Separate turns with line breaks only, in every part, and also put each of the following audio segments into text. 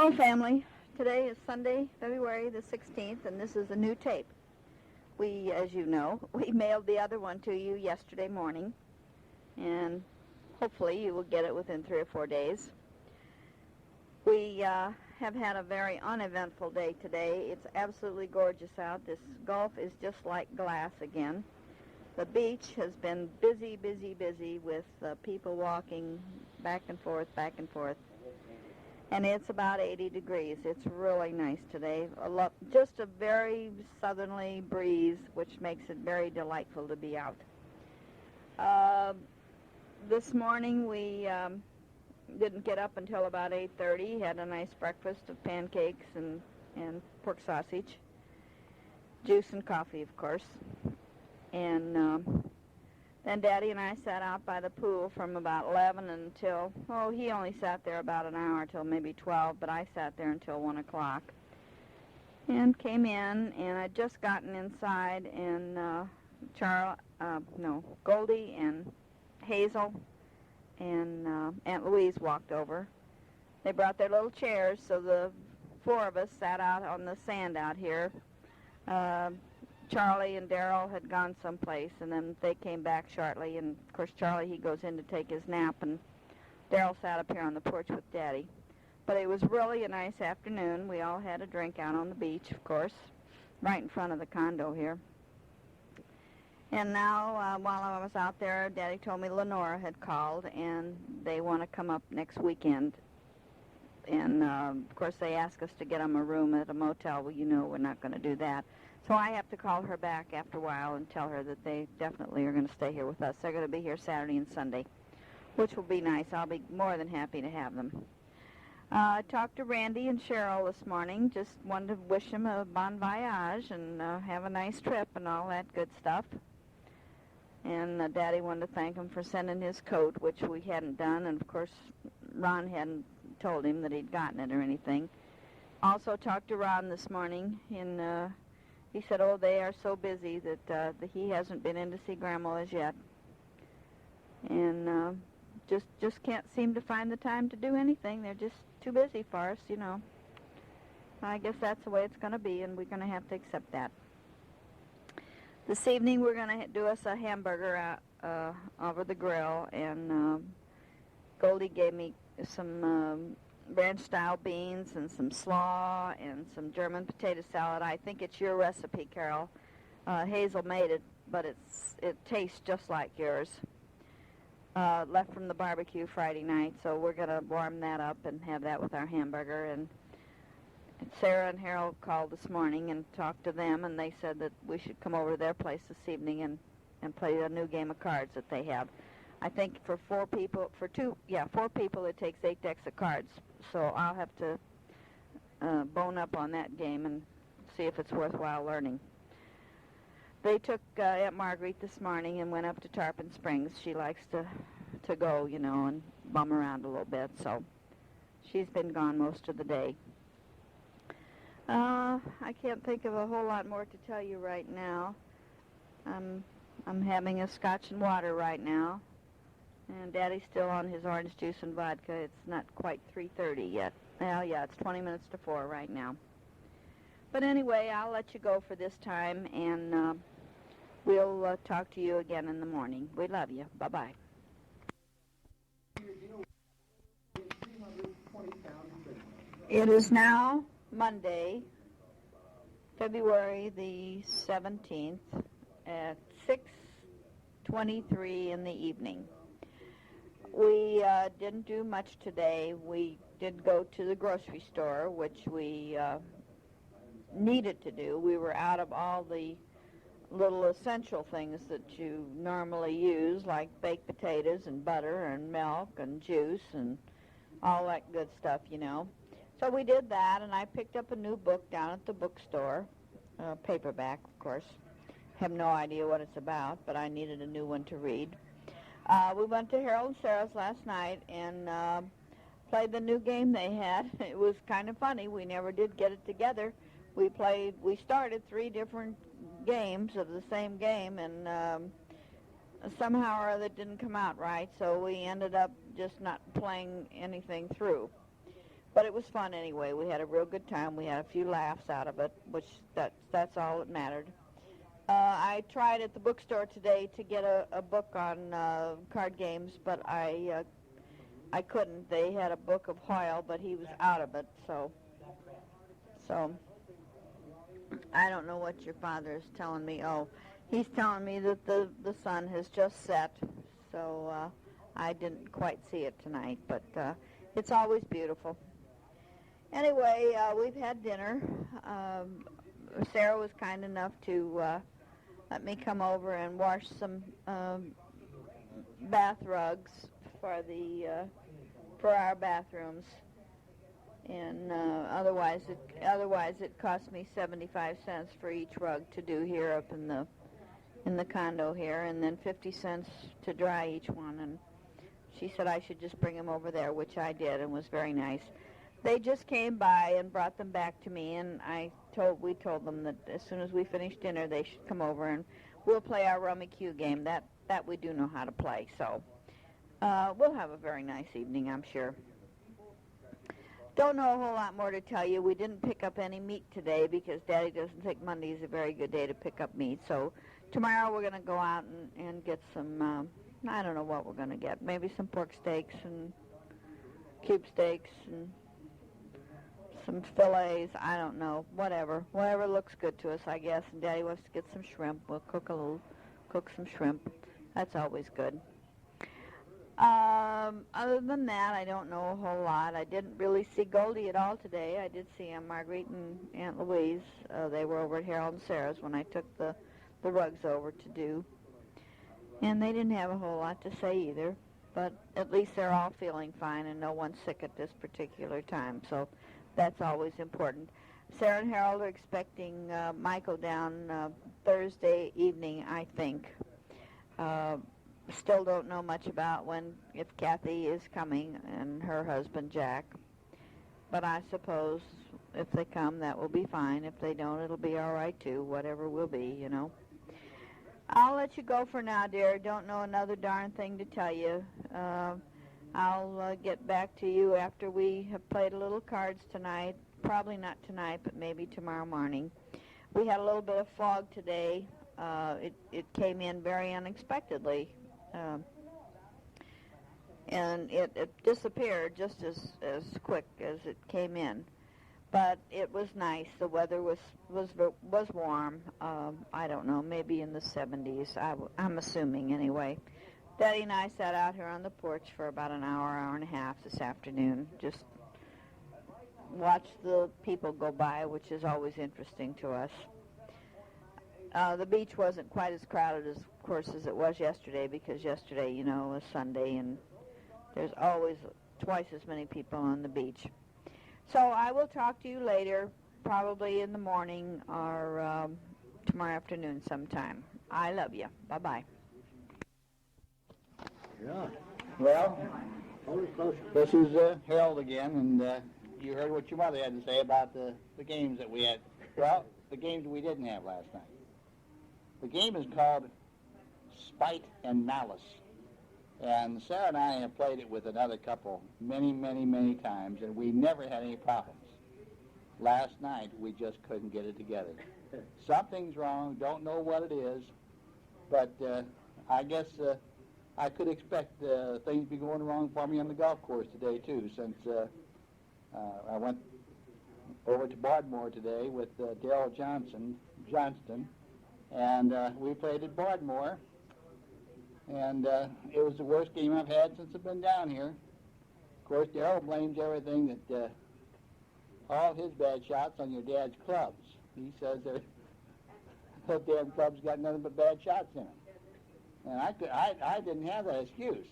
Hello, family. Today is Sunday, February the 16th, and this is a new tape. We, as you know, we mailed the other one to you yesterday morning, and hopefully you will get it within 3 or 4 days. We have had a very uneventful day today. It's absolutely gorgeous out. This Gulf is just like glass again. The beach has been busy, busy, busy with people walking back and forth, back and forth. And it's about 80 degrees. It's really nice today. Just a very southerly breeze, which makes it very delightful to be out. This morning we didn't get up until about 8:30. Had a nice breakfast of pancakes and pork sausage, juice and coffee, of course. And then Daddy and I sat out by the pool from about 11 until, he only sat there about an hour, till maybe 12, but I sat there until 1 o'clock. And came in, and I'd just gotten inside, and Goldie and Hazel and Aunt Louise walked over. They brought their little chairs, so the 4 of us sat out on the sand out here. Charlie and Daryl had gone someplace, and then they came back shortly, and of course Charlie, he goes in to take his nap, and Daryl sat up here on the porch with Daddy. But it was really a nice afternoon. We all had a drink out on the beach, of course, right in front of the condo here. And now, while I was out there, Daddy told me Lenora had called, and they want to come up next weekend. And, of course, they asked us to get them a room at a motel. Well, you know we're not going to do that. So I have to call her back after a while and tell her that they definitely are going to stay here with us. They're going to be here Saturday and Sunday, which will be nice. I'll be more than happy to have them. I talked to Randy and Cheryl this morning. Just wanted to wish them a bon voyage and have a nice trip and all that good stuff. And Daddy wanted to thank him for sending his coat, which we hadn't done. And, of course, Ron hadn't told him that he'd gotten it or anything. Also talked to Ron this morning, and he said, they are so busy that he hasn't been in to see Grandma as yet. And just can't seem to find the time to do anything. They're just too busy for us, you know. I guess that's the way it's going to be, and we're going to have to accept that. This evening we're going to do us a hamburger over the grill, and Goldie gave me some ranch-style beans and some slaw and some German potato salad. I think it's your recipe, Carol. Hazel made it, but it tastes just like yours. Left from the barbecue Friday night, so we're going to warm that up and have that with our hamburger. And Sarah and Harold called this morning and talked to them, and they said that we should come over to their place this evening and play a new game of cards that they have. I think for 4 people, 4 people, it takes 8 decks of cards. So I'll have to bone up on that game and see if it's worthwhile learning. They took Aunt Marguerite this morning and went up to Tarpon Springs. She likes to go, you know, and bum around a little bit. So she's been gone most of the day. I can't think of a whole lot more to tell you right now. I'm having a scotch and water right now. And Daddy's still on his orange juice and vodka. It's not quite 3:30 yet. Well, yeah, it's 20 minutes to 4 right now. But anyway, I'll let you go for this time, and we'll talk to you again in the morning. We love you. Bye-bye. It is now Monday, February the 17th at 6:23 in the evening. We didn't do much today. We did go to the grocery store, which we needed to do. We were out of all the little essential things that you normally use, like baked potatoes and butter and milk and juice and all that good stuff, you know. So we did that, and I picked up a new book down at the bookstore, paperback, of course. Have no idea what it's about, but I needed a new one to read. We went to Harold and Sarah's last night and played the new game they had. It was kind of funny. We never did get it together. We started 3 different games of the same game, and somehow or other it didn't come out right, so we ended up just not playing anything through. But it was fun anyway. We had a real good time. We had a few laughs out of it, which that's all that mattered. I tried at the bookstore today to get a book on card games, but I couldn't. They had a book of Hoyle, but he was out of it. So I don't know what your father is telling me. Oh, he's telling me that the sun has just set. So I didn't quite see it tonight, but it's always beautiful. Anyway, we've had dinner. Sarah was kind enough to let me come over and wash some bath rugs for our bathrooms. And otherwise it cost me 75 cents for each rug to do here up in the condo here, and then 50 cents to dry each one. And she said I should just bring them over there, which I did, and was very nice. They just came by and brought them back to me, and we told them that as soon as we finished dinner, they should come over and we'll play our Rummikub game. That we do know how to play. So we'll have a very nice evening, I'm sure. Don't know a whole lot more to tell you. We didn't pick up any meat today because Daddy doesn't think Monday is a very good day to pick up meat. So tomorrow we're going to go out and get some, I don't know what we're going to get. Maybe some pork steaks and cube steaks and some fillets, I don't know, whatever looks good to us, I guess. And Daddy wants to get some shrimp. We'll cook some shrimp. That's always good. Other than that, I don't know a whole lot. I didn't really see Goldie at all today. I did see Marguerite and Aunt Louise. They were over at Harold and Sarah's when I took the rugs over to do. And they didn't have a whole lot to say either. But at least they're all feeling fine and no one's sick at this particular time. So that's always important. Sarah and Harold are expecting Michael down Thursday evening, I think. Still don't know much about if Kathy is coming and her husband Jack. But I suppose if they come, that will be fine. If they don't, it'll be all right too, whatever will be, you know. I'll let you go for now, dear. Don't know another darn thing to tell you. I'll get back to you after we have played a little cards tonight. Probably not tonight, but maybe tomorrow morning. We had a little bit of fog today. It came in very unexpectedly. And it disappeared just as quick as it came in. But it was nice. The weather was warm. I don't know, maybe in the 70s. I'm assuming anyway. Daddy and I sat out here on the porch for about an hour and a half this afternoon. Just watched the people go by, which is always interesting to us. The beach wasn't quite as crowded, of course, as it was yesterday, because yesterday, you know, was Sunday, and there's always twice as many people on the beach. So I will talk to you later, probably in the morning or tomorrow afternoon sometime. I love you. Bye-bye.
Yeah. Well, this is Harold again, and you heard what your mother had to say about the games that we had. Well, the games we didn't have last night. The game is called Spite and Malice. And Sarah and I have played it with another couple many, many, many times, and we never had any problems. Last night, we just couldn't get it together. Something's wrong, don't know what it is, but I guess I could expect things to be going wrong for me on the golf course today, too, since I went over to Bardmore today with Darrell Johnston, and we played at Bardmore. And it was the worst game I've had since I've been down here. Of course, Darrell blames everything that all his bad shots on your dad's clubs. He says that those damn clubs got nothing but bad shots in them. And I didn't have that excuse.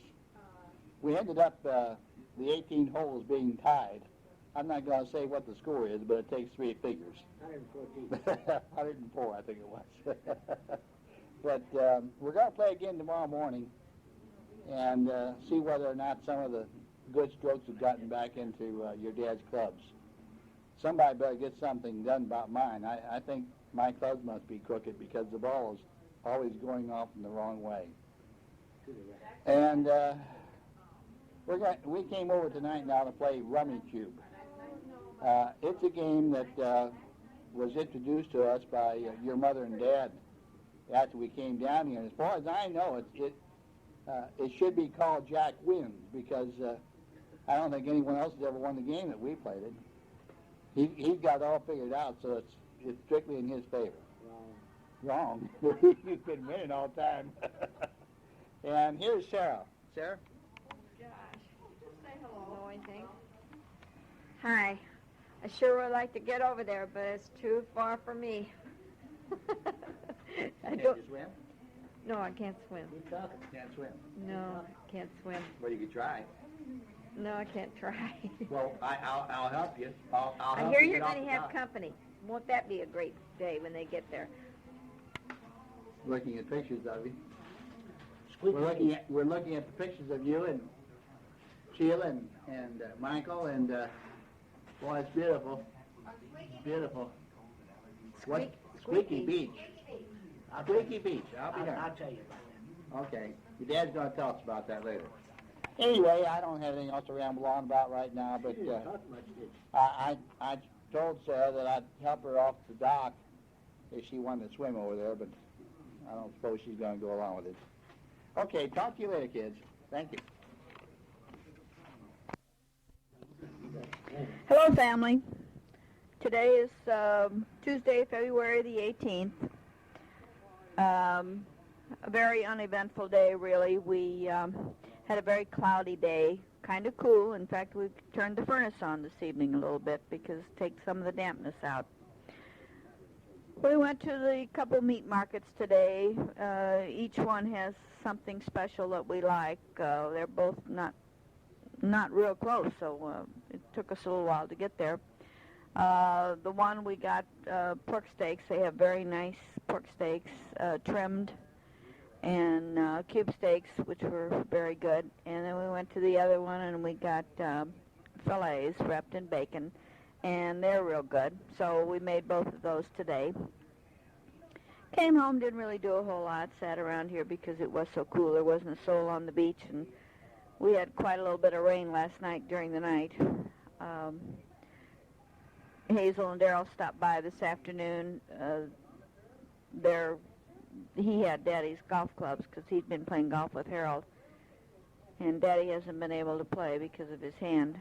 We ended up the 18 holes being tied. I'm not going to say what the score is, but it takes three figures. 104, I think it was. But we're going to play again tomorrow morning and see whether or not some of the good strokes have gotten back into your dad's clubs. Somebody better get something done about mine. I think my clubs must be crooked because the ball is always going off in the wrong way. And we came over tonight now to play Rummikub. It's a game that was introduced to us by your mother and dad after we came down here. As far as I know, it should be called Jack Wins because I don't think anyone else has ever won the game that we played it. He's got it all figured out, so it's strictly in his favor. Wrong. You've been winning all the time. And here's Sarah. Sarah?
Josh, just say hello, I think. Hi. I sure would like to get over there, but it's too far for me.
Can you swim?
No, I can't swim.
Keep talking. Can't swim.
No, can't swim.
Well, you could try.
No, I can't try.
Well, I'll help you. I'll
I
help
hear
you
you're
get off
going
the
to have
dock.
company. Won't that be a great day when they get there?
Looking at pictures of you. We're looking at the pictures of you and Sheila and Michael and boy, it's beautiful. Beautiful. What? Squeaky Beach. Squeaky Beach. I'll be there.
I'll tell you about that.
Okay. Your dad's going to tell us about that later. Anyway, I don't have anything else to ramble on about right now, but
You didn't talk much, did you?
I told Sarah that I'd help her off the dock if she wanted to swim over there, but I don't suppose she's going to go along with it. Okay, talk to you later, kids. Thank you.
Hello, family. Today is Tuesday, February the 18th. A very uneventful day, really. We had a very cloudy day, kind of cool. In fact, we turned the furnace on this evening a little bit because it takes some of the dampness out. We went to the couple meat markets today. Each one has something special that we like. They're both not real close, so it took us a little while to get there. The one we got pork steaks. They have very nice pork steaks, trimmed, and cube steaks, which were very good. And then we went to the other one, and we got fillets wrapped in bacon, and they're real good. So we made both of those today. Came home, didn't really do a whole lot. Sat around here because it was so cool. There wasn't a soul on the beach, and we had quite a little bit of rain last night during the night. Hazel and Daryl stopped by this afternoon. He had Daddy's golf clubs because he'd been playing golf with Harold, and Daddy hasn't been able to play because of his hand.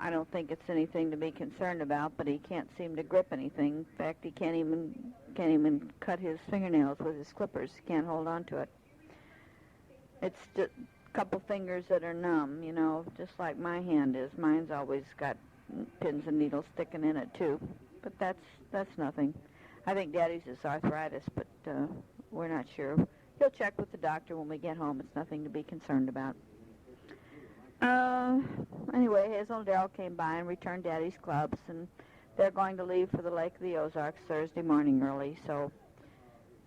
I don't think it's anything to be concerned about, but he can't seem to grip anything. In fact, he can't even cut his fingernails with his clippers. He can't hold on to it. It's just a couple fingers that are numb, you know, just like my hand is. Mine's always got pins and needles sticking in it too, but that's nothing. I think Daddy's is arthritis, but we're not sure. He'll check with the doctor when we get home. It's nothing to be concerned about. Anyway, Hazel and Daryl came by and returned Daddy's clubs, and they're going to leave for the Lake of the Ozarks Thursday morning early, so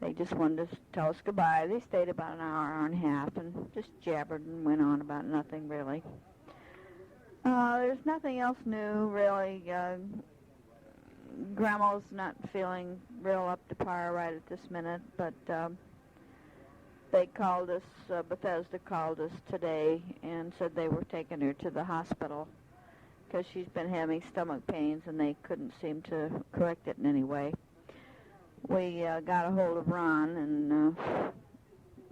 they just wanted to tell us goodbye. They stayed about an hour and a half and just jabbered and went on about nothing, really. There's nothing else new, really. Grandma's not feeling real up to par right at this minute, but they called us, Bethesda called us today and said they were taking her to the hospital because she's been having stomach pains and they couldn't seem to correct it in any way. We got a hold of Ron, and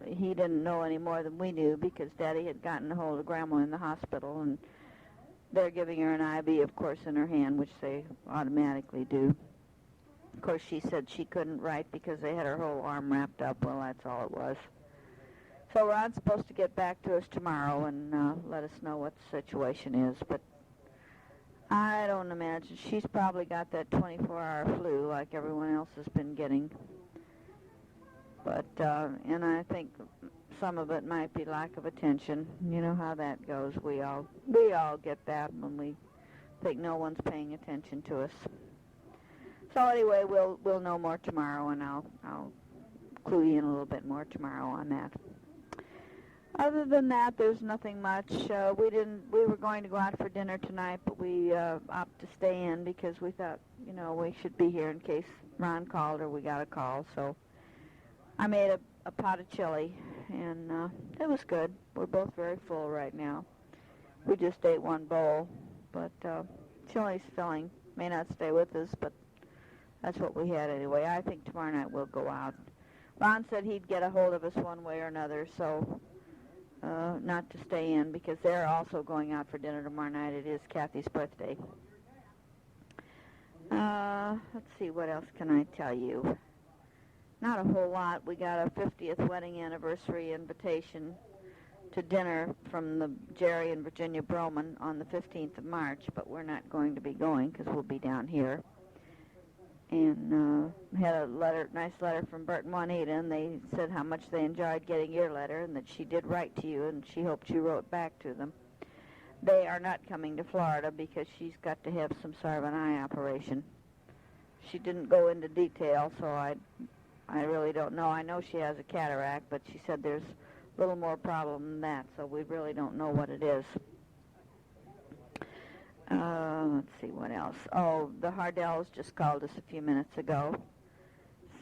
he didn't know any more than we knew because Daddy had gotten a hold of Grandma in the hospital, and they're giving her an IV, of course, in her hand, which they automatically do. Of course, she said she couldn't write because they had her whole arm wrapped up. Well, that's all it was. So Ron's supposed to get back to us tomorrow and let us know what the situation is, but I don't imagine. She's probably got that 24-hour flu like everyone else has been getting. But, and I think some of it might be lack of attention. You know how that goes. We all get that when we think no one's paying attention to us. So anyway, we'll know more tomorrow, and I'll clue you in a little bit more tomorrow on that. Other than that, there's nothing much. We were going to go out for dinner tonight, but we opted to stay in because we thought, you know, we should be here in case Ron called or we got a call. So I made a pot of chili, and it was good. We're both very full right now. We just ate one bowl, but Chili's filling. May not stay with us, but that's what we had anyway. I think tomorrow night we'll go out. Ron said he'd get a hold of us one way or another, so not to stay in, because they're also going out for dinner tomorrow night. It is Kathy's birthday. Let's see, what else can I tell you? Not a whole lot. We got a 50th wedding anniversary invitation to dinner from the Jerry and Virginia Broman on the 15th of March, but we're not going to be going because we'll be down here. And had a nice letter from Bert and Juanita, and they said how much they enjoyed getting your letter and that she did write to you, and she hoped you wrote back to them. They are not coming to Florida because she's got to have some sort of an eye operation. She didn't go into detail, so I really don't know. I know she has a cataract, but she said there's a little more problem than that, so we really don't know what it is. Let's see, what else? Oh, the Hardells just called us a few minutes ago.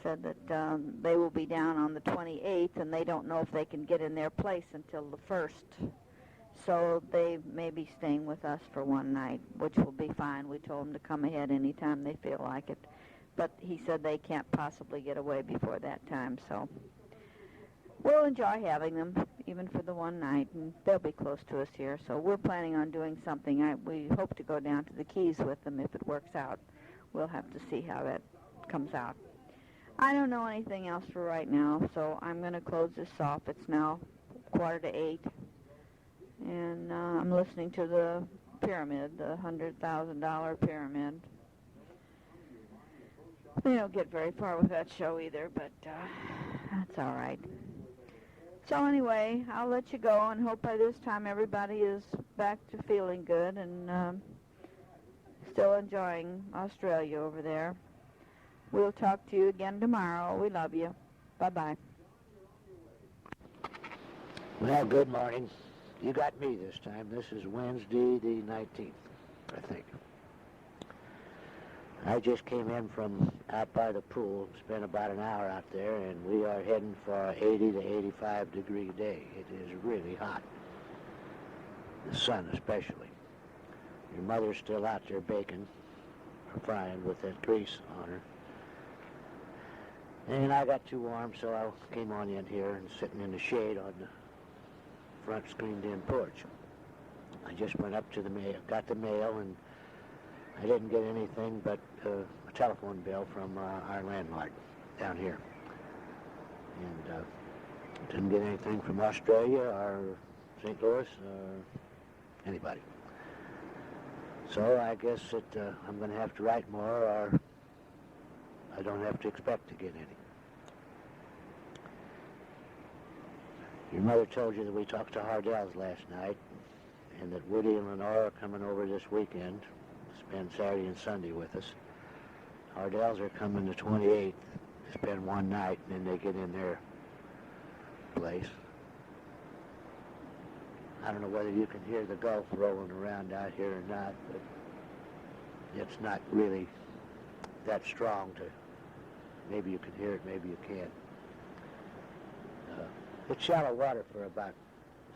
Said that they will be down on the 28th, and they don't know if they can get in their place until the 1st. So they may be staying with us for one night, which will be fine. We told them to come ahead anytime they feel like it. But he said they can't possibly get away before that time, so we'll enjoy having them, even for the one night, and they'll be close to us here. So we're planning on doing something. We hope to go down to the Keys with them if it works out. We'll have to see how that comes out. I don't know anything else for right now, so I'm going to close this off. It's now 7:45, and I'm listening to the pyramid, the $100,000 pyramid. They don't get very far with that show either, but that's all right. So anyway, I'll let you go and hope by this time everybody is back to feeling good and still enjoying Australia over there. We'll talk to you again tomorrow. We love you. Bye-bye.
Well, good morning. You got me this time. This is Wednesday the 19th, I think. I just came in from out by the pool, spent about an hour out there, and we are heading for 80 to 85 degree day. It is really hot. The sun especially. Your mother's still out there baking, or frying with that grease on her. And I got too warm, so I came on in here and sitting in the shade on the front screened-in porch. I just went up to the mail, got the mail, and I didn't get anything but a telephone bill from our landlord down here. And didn't get anything from Australia or St. Louis or anybody. So I guess that I'm going to have to write more, or I don't have to expect to get any. Your mother told you that we talked to Hardells last night, and that Woody and Lenore are coming over this weekend to spend Saturday and Sunday with us. Hardells are coming the 28th to spend one night, and then they get in their place. I don't know whether you can hear the Gulf rolling around out here or not, but it's not really that strong to, maybe you can hear it, maybe you can't. It's shallow water for about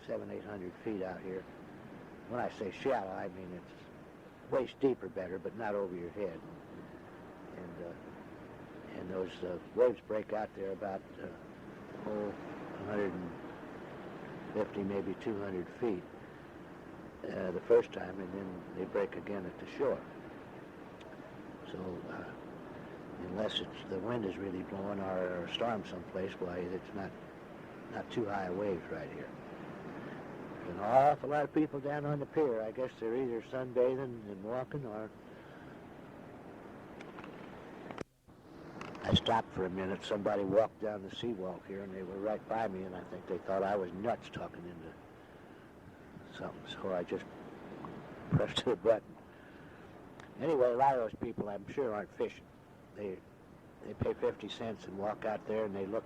700-800 feet out here. When I say shallow, I mean it's waist deep or better, but not over your head. And those waves break out there about 150, maybe 200 feet the first time, and then they break again at the shore. So unless the wind is really blowing or a storm someplace, why it's not too high waves right here. There's an awful lot of people down on the pier. I guess they're either sunbathing and walking, or I stopped for a minute. Somebody walked down the seawall here, and they were right by me, and I think they thought I was nuts talking into something, so I just pressed the button. Anyway, a lot of those people, I'm sure, aren't fishing. They pay 50 cents and walk out there, and they look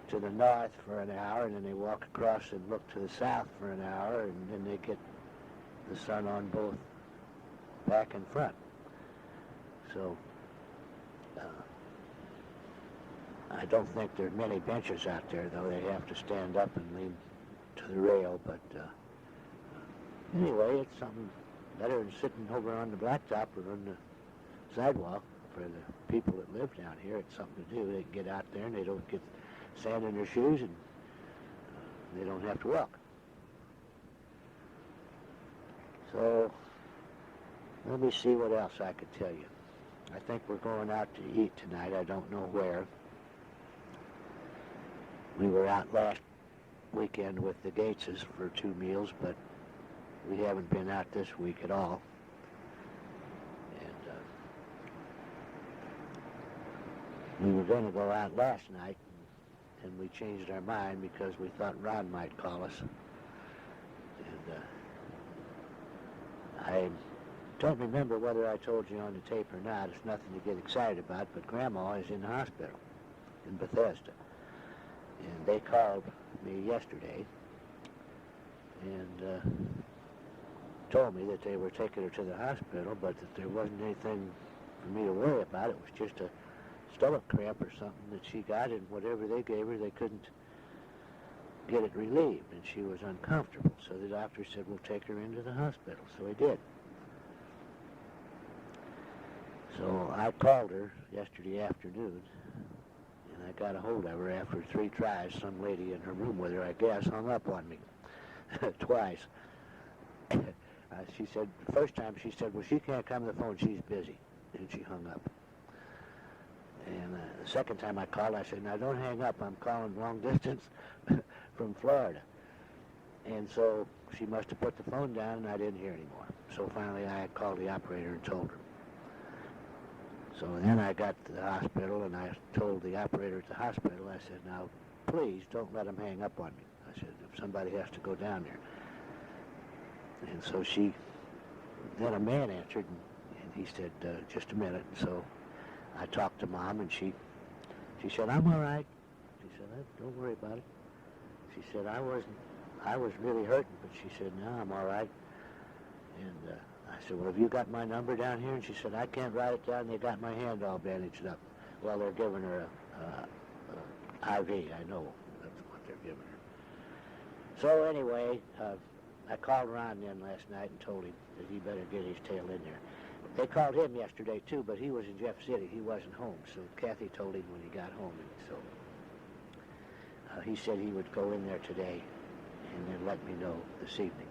to the north for an hour, and then they walk across and look to the south for an hour, and then they get the sun on both back and front. So I don't think there are many benches out there, though. They have to stand up and lean to the rail, but anyway, it's something better than sitting over on the blacktop or on the sidewalk. For the people that live down here, it's something to do. They can get out there and they don't get sand in their shoes, and they don't have to walk. So let me see what else I could tell you. I think we're going out to eat tonight. I don't know where. We were out last weekend with the Gateses for 2 meals, but we haven't been out this week at all. We were going to go out last night, and we changed our mind because we thought Ron might call us. And I don't remember whether I told you on the tape or not. It's nothing to get excited about, but Grandma is in the hospital in Bethesda. And they called me yesterday and told me that they were taking her to the hospital, but that there wasn't anything for me to worry about. It was just a stomach cramp or something that she got, and whatever they gave her, they couldn't get it relieved, and she was uncomfortable. So the doctor said, we'll take her into the hospital. So he did. So I called her yesterday afternoon, and I got a hold of her after 3 tries. Some lady in her room with her, I guess, hung up on me twice. She said, the first time she said, well, she can't come to the phone, she's busy, and she hung up. And the second time I called, I said, now don't hang up, I'm calling long distance from Florida. And so she must have put the phone down, and I didn't hear anymore. So finally I called the operator and told her. So then I got to the hospital, and I told the operator at the hospital, I said, now please don't let them hang up on me. I said, if somebody has to go down there. And so then a man answered, and he said, just a minute. So I talked to Mom, and she said, I'm all right. She said, don't worry about it. She said, I was really hurting, but she said, no, I'm all right. And I said, well, have you got my number down here? And she said, I can't write it down. They got my hand all bandaged up. Well, they're giving her a IV. I know that's what they're giving her. So anyway, I called Ron then last night and told him that he better get his tail in there. They called him yesterday, too, but he was in Jeff City. He wasn't home, so Kathy told him when he got home. And so he said he would go in there today and then let me know this evening.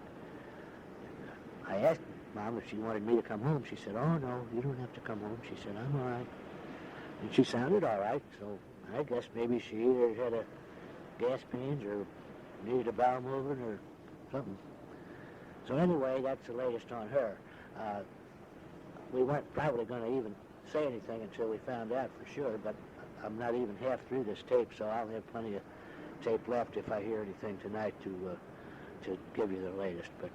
And, I asked Mom if she wanted me to come home. She said, oh, no, you don't have to come home. She said, I'm all right. And she sounded all right, so I guess maybe she either had a gas pains or needed a bowel movement or something. So anyway, that's the latest on her. We weren't probably going to even say anything until we found out for sure, but I'm not even half through this tape, so I'll have plenty of tape left if I hear anything tonight to give you the latest. But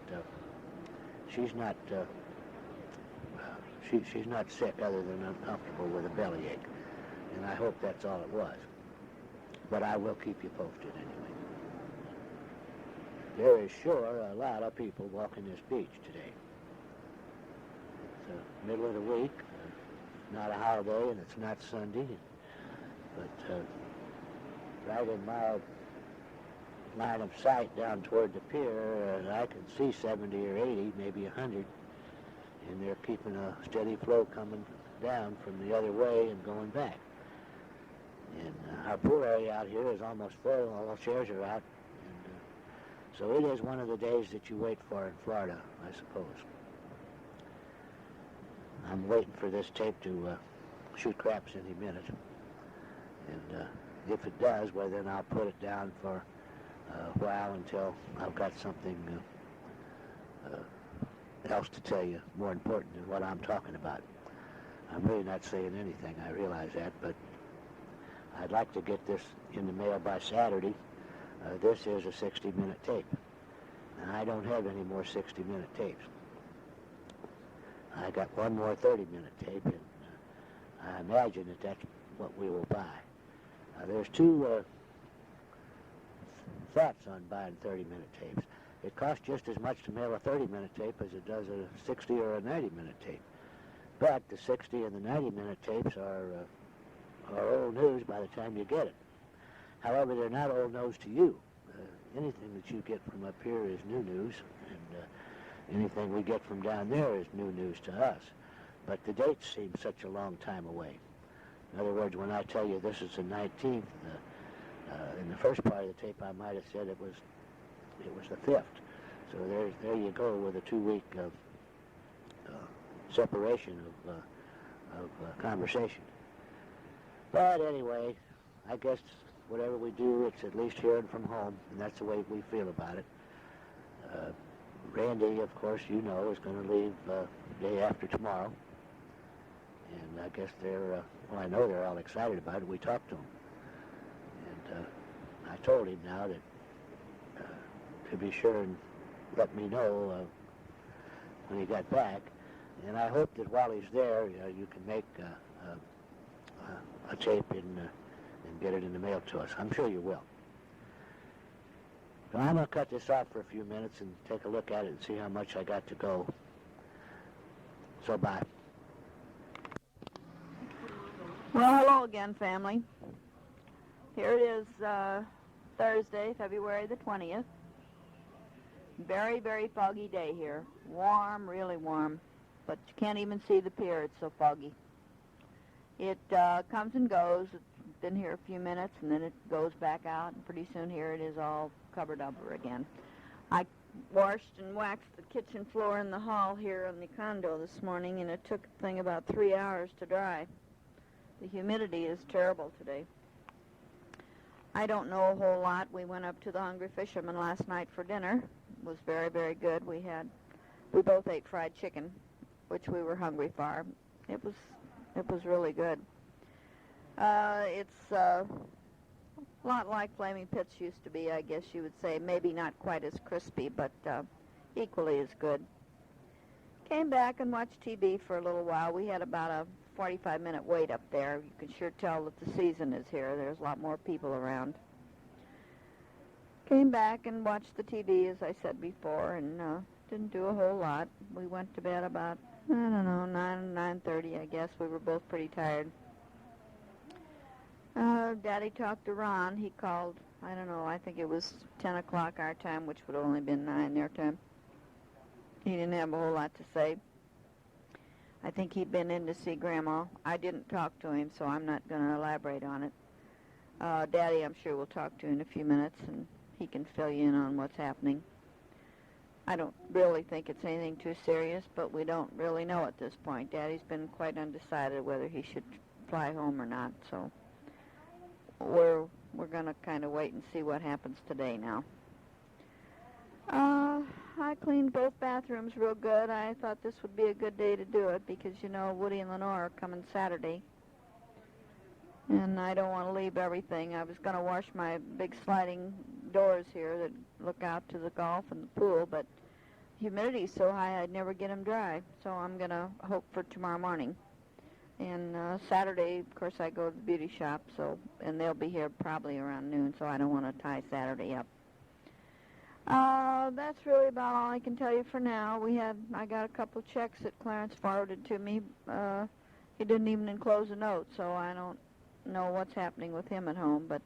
she's not she's not sick other than uncomfortable with a bellyache, and I hope that's all it was. But I will keep you posted anyway. There is sure a lot of people walking this beach today. It's the middle of the week, not a holiday, and it's not Sunday. But right in my line of sight down toward the pier, I can see 70 or 80, maybe 100, and they're keeping a steady flow coming down from the other way and going back. And our pool area out here is almost full. All the chairs are out. And, so it is one of the days that you wait for in Florida, I suppose. I'm waiting for this tape to shoot craps any minute. And if it does, well, then I'll put it down for a while until I've got something else to tell you more important than what I'm talking about. I'm really not saying anything, I realize that, but I'd like to get this in the mail by Saturday. This is a 60-minute tape. And I don't have any more 60-minute tapes. I got one more 30-minute tape, and I imagine that that's what we will buy. There's two thoughts on buying 30-minute tapes. It costs just as much to mail a 30-minute tape as it does a 60 or a 90-minute tape. But the 60 and the 90-minute tapes are old news by the time you get it. However, they're not old news to you. Anything that you get from up here is new news, and anything we get from down there is new news to us. But the dates seem such a long time away. In other words, when I tell you this is the 19th, in the first part of the tape I might have said it was the 5th. So there you go with a 2-week separation of conversation. But anyway, I guess whatever we do, it's at least hearing from home, and that's the way we feel about it. Randy, of course, you know, is going to leave day after tomorrow. And I guess I know they're all excited about it. We talked to him. And I told him now that to be sure and let me know when he got back. And I hope that while he's there, you can make a tape and get it in the mail to us. I'm sure you will. So I'm going to cut this off for a few minutes and take a look at it and see how much I got to go. So bye.
Well, hello again, family. Here it is, Thursday, February the 20th. Very, very foggy day here. Warm, really warm. But you can't even see the pier. It's so foggy. It comes and goes. It's been here a few minutes, and then it goes back out, and pretty soon here it is all covered over again. I washed and waxed the kitchen floor in the hall here in the condo this morning, and it took the thing about 3 hours to dry. The humidity is terrible today. I don't know a whole lot. We went up to the Hungry Fisherman last night for dinner. It was very, very good. We both ate fried chicken, which we were hungry for. It was really good. It's a lot like Flaming Pits used to be, I guess you would say. Maybe not quite as crispy, but equally as good. Came back and watched TV for a little while. We had about a 45-minute wait up there. You can sure tell that the season is here. There's a lot more people around. Came back and watched the TV, as I said before, and didn't do a whole lot. We went to bed about, 9:30, I guess. We were both pretty tired. Daddy talked to Ron. He called, I think it was 10 o'clock our time, which would have only been 9 their time. He didn't have a whole lot to say. I think he'd been in to see Grandma. I didn't talk to him, so I'm not going to elaborate on it. Daddy, I'm sure we'll talk to in a few minutes, and he can fill you in on what's happening. I don't really think it's anything too serious, but we don't really know at this point. Daddy's been quite undecided whether he should fly home or not, so we're going to kind of wait and see what happens today now. I cleaned both bathrooms real good. I thought this would be a good day to do it because, Woody and Lenore are coming Saturday. And I don't want to leave everything. I was going to wash my big sliding doors here that look out to the golf and the pool, but humidity's so high I'd never get them dry. So I'm going to hope for tomorrow morning. And Saturday, of course, I go to the beauty shop, and they'll be here probably around noon, so I don't want to tie Saturday up. That's really about all I can tell you for now. I got a couple of checks that Clarence forwarded to me. He didn't even enclose a note, so I don't know what's happening with him at home, but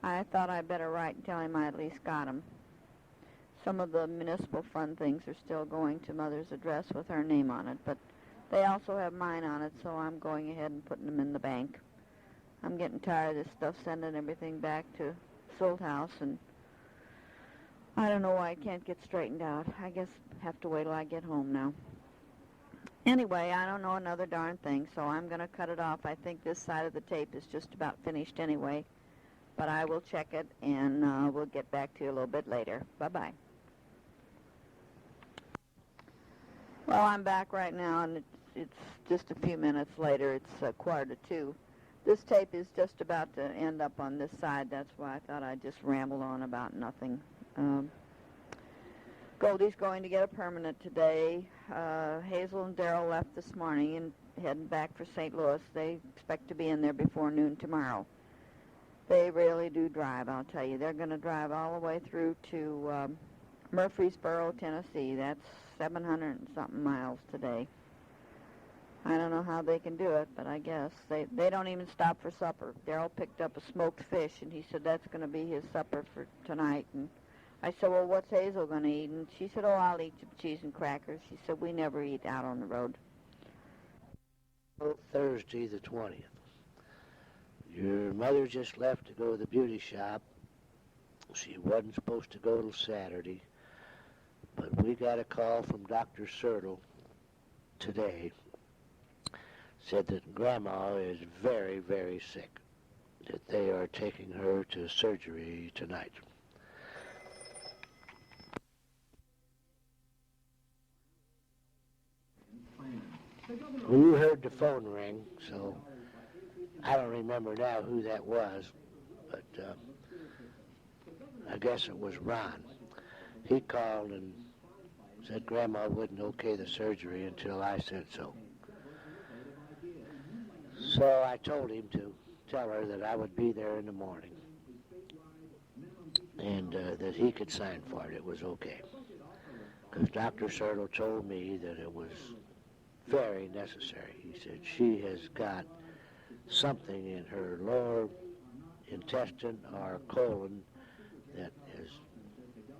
I thought I'd better write and tell him I at least got him. Some of the municipal fund things are still going to Mother's address with her name on it, but they also have mine on it, so I'm going ahead and putting them in the bank. I'm getting tired of this stuff, sending everything back to Sold House, and I don't know why it can't get straightened out. I guess I have to wait till I get home now. Anyway, I don't know another darn thing, so I'm going to cut it off. I think this side of the tape is just about finished anyway, but I will check it, and we'll get back to you a little bit later. Bye-bye. Well, I'm back right now, and it's just a few minutes later. It's 1:45. This tape is just about to end up on this side. That's why I thought I'd just ramble on about nothing. Goldie's going to get a permanent today. Hazel and Darryl left this morning and heading back for St. Louis. They expect to be in there before noon tomorrow. They really do drive, I'll tell you. They're going to drive all the way through to Murfreesboro, Tennessee. That's 700 and something miles today. I don't know how they can do it, but I guess. They don't even stop for supper. Darryl picked up a smoked fish, and he said that's going to be his supper for tonight, and I said, well, what's Hazel going to eat? And she said, oh, I'll eat some cheese and crackers. She said, we never eat out on the road.
Thursday the 20th. Your mother just left to go to the beauty shop. She wasn't supposed to go till Saturday, but we got a call from Dr. Sertle today. Said that Grandma is very, very sick, that they are taking her to surgery tonight. Well, you heard the phone ring, so I don't remember now who that was, but I guess it was Ron. He called and said Grandma wouldn't okay the surgery until I said so. So I told him to tell her that I would be there in the morning and that he could sign for it. It was okay. Because Dr. Sertle told me that it was very necessary. He said she has got something in her lower intestine or colon that is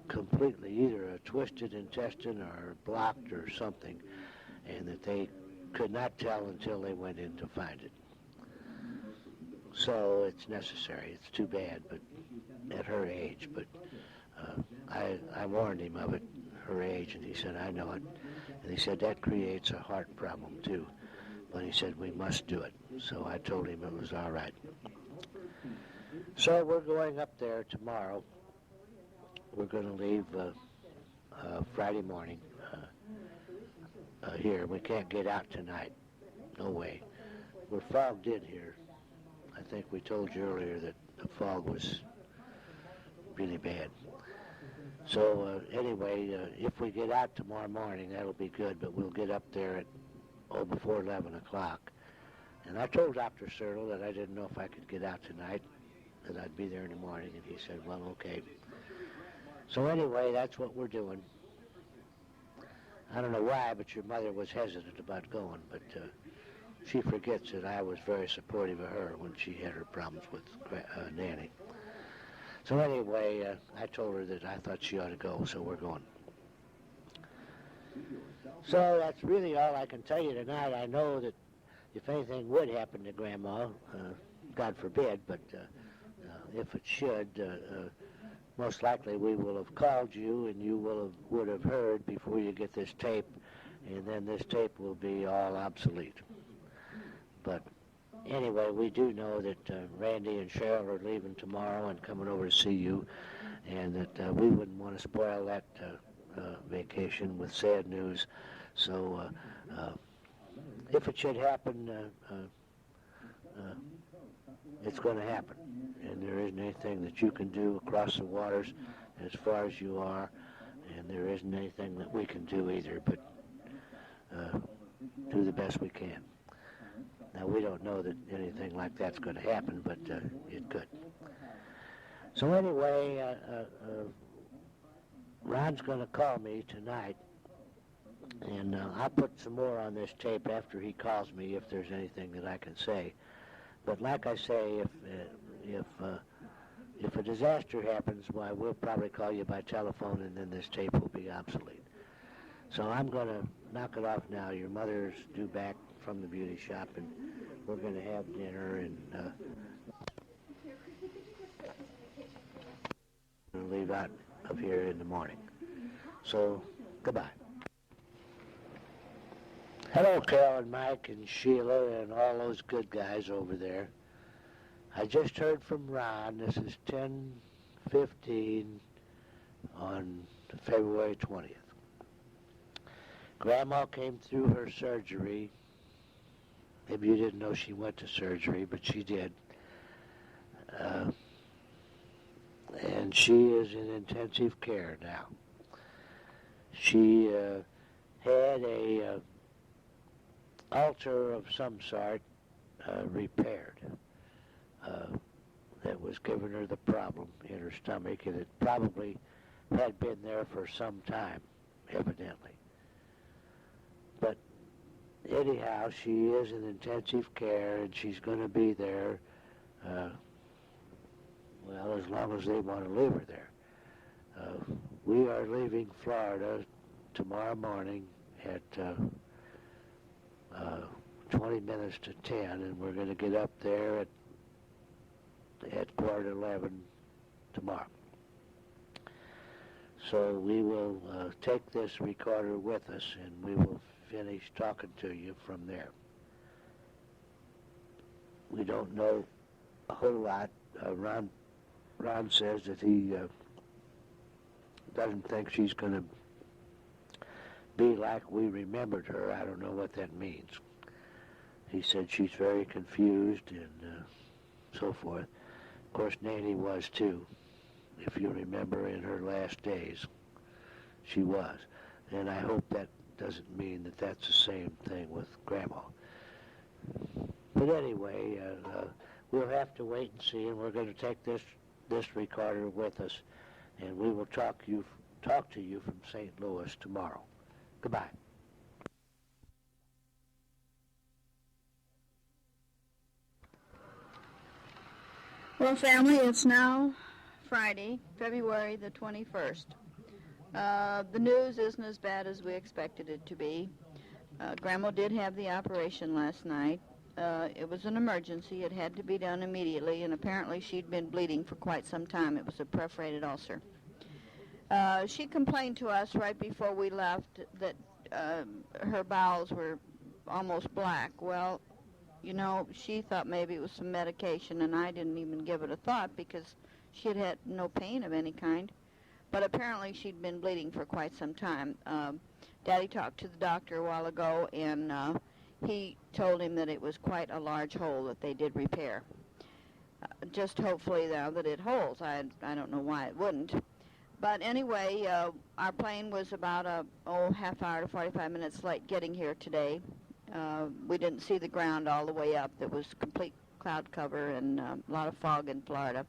completely either a twisted intestine or blocked or something, and that they could not tell until they went in to find it. So it's necessary. It's too bad, but at her age. But I warned him of it, her age, and he said, I know it. And he said, that creates a heart problem too. But he said, we must do it. So I told him it was all right. So we're going up there tomorrow. We're going to leave Friday morning here. We can't get out tonight. No way. We're fogged in here. I think we told you earlier that the fog was really bad. So anyway, if we get out tomorrow morning, that'll be good, but we'll get up there at before 11 o'clock. And I told Dr. Sertle that I didn't know if I could get out tonight, that I'd be there in the morning, and he said, well, okay. So anyway, that's what we're doing. I don't know why, but your mother was hesitant about going, but she forgets that I was very supportive of her when she had her problems with Nanny. So anyway, I told her that I thought she ought to go, so we're going. So that's really all I can tell you tonight. I know that if anything would happen to Grandma, God forbid, but if it should, most likely we will have called you and you would have heard before you get this tape, and then this tape will be all obsolete. But anyway, we do know that Randy and Cheryl are leaving tomorrow and coming over to see you, and that we wouldn't want to spoil that vacation with sad news. So if it should happen, it's going to happen. And there isn't anything that you can do across the waters as far as you are, and there isn't anything that we can do either, but do the best we can. Now, we don't know that anything like that's going to happen, but it could. So anyway, Ron's going to call me tonight, and I'll put some more on this tape after he calls me if there's anything that I can say. But like I say, if a disaster happens, why, we'll probably call you by telephone, and then this tape will be obsolete. So I'm going to knock it off now. Your mother's due back from the beauty shop, and we're going to have dinner, and we'll leave out of here in the morning. So, goodbye. Hello, Carol and Mike and Sheila and all those good guys over there. I just heard from Ron. This is 10:15 on February 20th. Grandma came through her surgery. Maybe you didn't know she went to surgery, but she did. And she is in intensive care now. She had a ulcer of some sort repaired that was giving her the problem in her stomach, and it probably had been there for some time, evidently. But anyhow, she is in intensive care, and she's going to be there, well, as long as they want to leave her there. We are leaving Florida tomorrow morning at 20 minutes to 10, and we're going to get up there at 10:15 tomorrow. So we will take this recorder with us, and we will finish talking to you from there. We don't know a whole lot. Ron says that he doesn't think she's going to be like we remembered her. I don't know what that means. He said she's very confused and so forth. Of course, Nanny was too. If you remember, in her last days, she was. And I hope that doesn't mean that that's the same thing with Grandma. But anyway, we'll have to wait and see, and we're going to take this recorder with us, and we will talk to you from St. Louis tomorrow. Goodbye.
Well, family, it's now Friday, February the 21st. The news isn't as bad as we expected it to be. Grandma did have the operation last night. It was an emergency. It had to be done immediately, and apparently she'd been bleeding for quite some time. It was a perforated ulcer. She complained to us right before we left that her bowels were almost black. Well, you know, she thought maybe it was some medication, and I didn't even give it a thought because she had had no pain of any kind. But apparently she'd been bleeding for quite some time. Daddy talked to the doctor a while ago, and he told him that it was quite a large hole that they did repair. Just hopefully now that it holds. I don't know why it wouldn't. But anyway, our plane was about a half hour to 45 minutes late getting here today. We didn't see the ground all the way up. There was complete cloud cover and a lot of fog in Florida.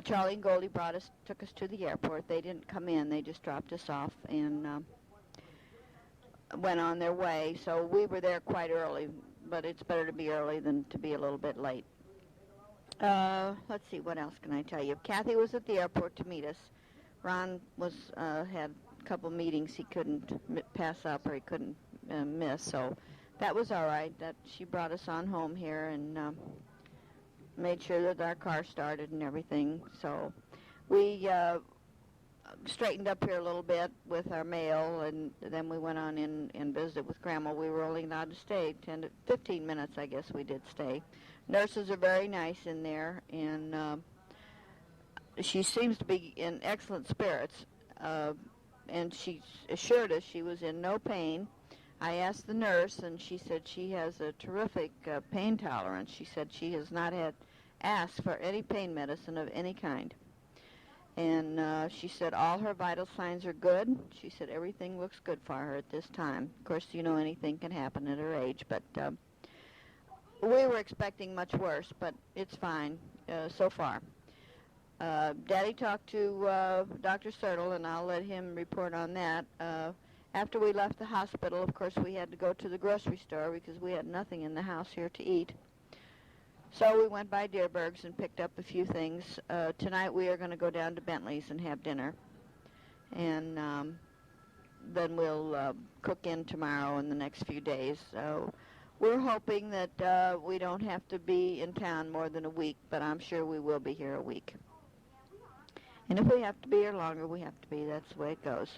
Charlie and Goldie took us to the airport. They didn't come in. They just dropped us off and went on their way. So we were there quite early, but it's better to be early than to be a little bit late. Let's see, what else can I tell you? Kathy was at the airport to meet us. Ron had a couple meetings he couldn't pass up or he couldn't miss, so that was all right. That she brought us on home here and made sure that our car started and everything. So we straightened up here a little bit with our mail, and then we went on in and visited with Grandma. We were only allowed to stay 10 to 15 minutes, I guess we did stay. Nurses are very nice in there, and she seems to be in excellent spirits, and she assured us she was in no pain. I asked the nurse, and she said she has a terrific pain tolerance. She said she has not had asked for any pain medicine of any kind. And she said all her vital signs are good. She said everything looks good for her at this time. Of course, you know, anything can happen at her age, but we were expecting much worse, but it's fine so far. Daddy talked to Dr. Sertle, and I'll let him report on that. After we left the hospital, of course, we had to go to the grocery store because we had nothing in the house here to eat. So we went by Deerberg's and picked up a few things. Tonight we are going to go down to Bentley's and have dinner. And then we'll cook in tomorrow and the next few days. So we're hoping that we don't have to be in town more than a week, but I'm sure we will be here a week. And if we have to be here longer, we have to be. That's the way it goes.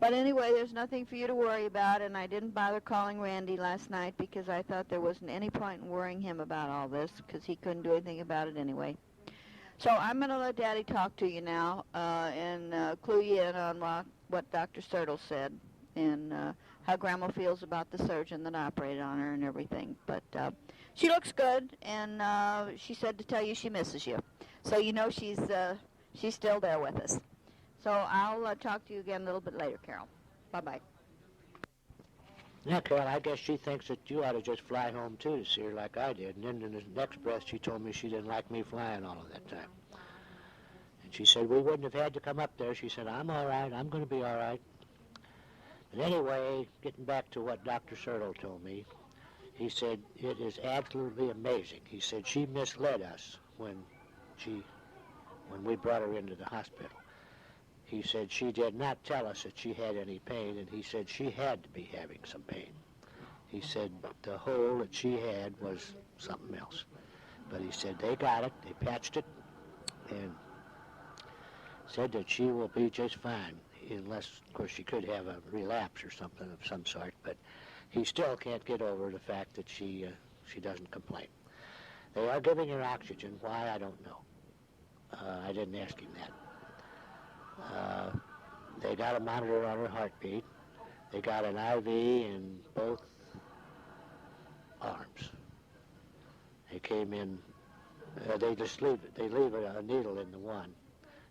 But anyway, there's nothing for you to worry about, and I didn't bother calling Randy last night because I thought there wasn't any point in worrying him about all this because he couldn't do anything about it anyway. So I'm going to let Daddy talk to you now and clue you in on what Dr. Sertle said and how Grandma feels about the surgeon that operated on her and everything. But she looks good, and she said to tell you she misses you. So you know she's still there with us. So I'll talk to you again a little bit later, Carol. Bye-bye.
Yeah, Carol, I guess she thinks that you ought to just fly home, too, to see her like I did. And then in the next breath, she told me she didn't like me flying all of that time. And she said we wouldn't have had to come up there. She said, I'm all right. I'm going to be all right. But anyway, getting back to what Dr. Sertle told me, he said it is absolutely amazing. He said she misled us when we brought her into the hospital. he said she did not tell us that she had any pain, and he said she had to be having some pain. He said the hole that she had was something else. But he said they got it, they patched it, and said that she will be just fine, unless, of course, she could have a relapse or something of some sort, but he still can't get over the fact that she doesn't complain. They are giving her oxygen. Why, I don't know. I didn't ask him that. They got a monitor on her heartbeat. They got an IV in both arms. They came in, they leave a needle in the one.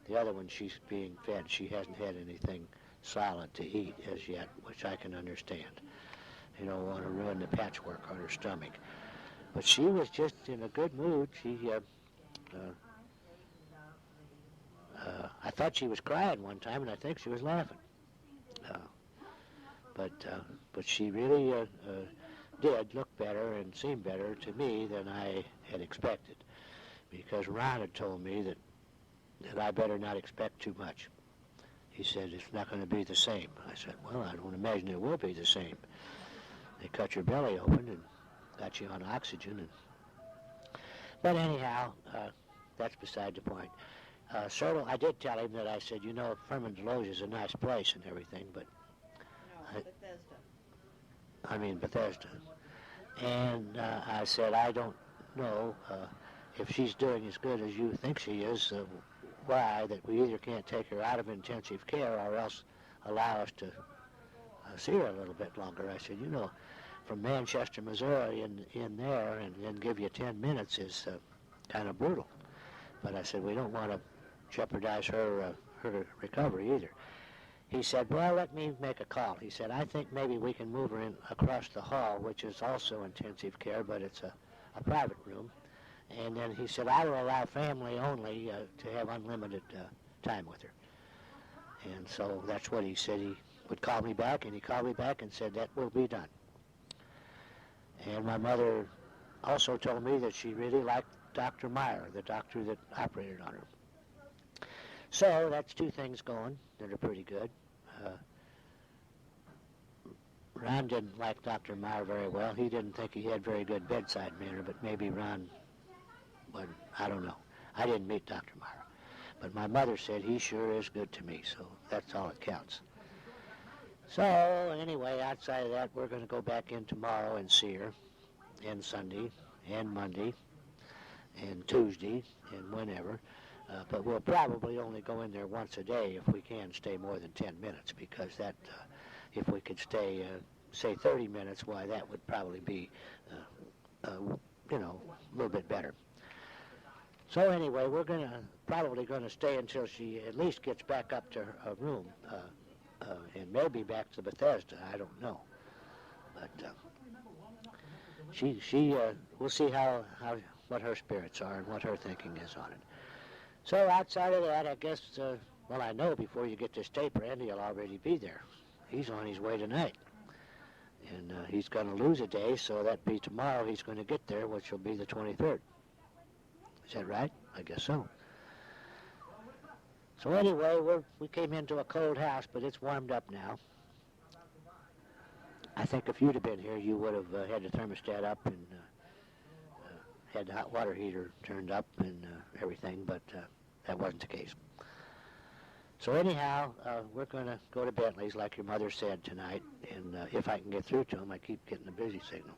The other one, she's being fed. She hasn't had anything solid to eat as yet, which I can understand. You don't want to ruin the patchwork on her stomach. But she was just in a good mood. I thought she was crying one time, and I think she was laughing. But she really did look better and seem better to me than I had expected, because Ron had told me that I better not expect too much. He said, it's not going to be the same. I said, well, I don't imagine it will be the same. They cut your belly open and got you on oxygen. But anyhow, that's beside the point. Sertal, I did tell him that I said, you know, Furman Deloge is a nice place and everything, but...
No, Bethesda.
I mean Bethesda. And I said, I don't know if she's doing as good as you think she is, why that we either can't take her out of intensive care or else allow us to see her a little bit longer. I said, you know, from Manchester, Missouri in there and then give you 10 minutes is kind of brutal. But I said, we don't want to jeopardize her recovery either. He said, well, let me make a call. He said, I think maybe we can move her in across the hall, which is also intensive care, but it's a private room. And then he said, I will allow family only to have unlimited time with her. And so that's what he said. He would call me back, and he called me back and said, that will be done. And my mother also told me that she really liked Dr. Meyer, the doctor that operated on her. So that's two things going that are pretty good. Ron didn't like Dr. Meyer very well. He didn't think he had very good bedside manner, but maybe Ron would, I don't know. I didn't meet Dr. Meyer. But my mother said he sure is good to me, so that's all that counts. So anyway, outside of that, we're going to go back in tomorrow and see her, and Sunday, and Monday, and Tuesday, and whenever. But we'll probably only go in there once a day if we can stay more than 10 minutes, because that, if we could stay, say 30 minutes, why that would probably be, you know, a little bit better. So anyway, we're probably going to stay until she at least gets back up to her room, and maybe back to Bethesda. I don't know, but we'll see what her spirits are and what her thinking is on it. So outside of that, I guess, well, I know before you get this tape, Randy will already be there. He's on his way tonight. And he's going to lose a day, so that'd be tomorrow he's going to get there, which will be the 23rd. Is that right? I guess so. So anyway, we came into a cold house, but it's warmed up now. I think if you'd have been here, you would have had the thermostat up and had the hot water heater turned up and everything, but that wasn't the case. So anyhow, we're going to go to Bentley's, like your mother said tonight, and if I can get through to them, I keep getting a busy signal.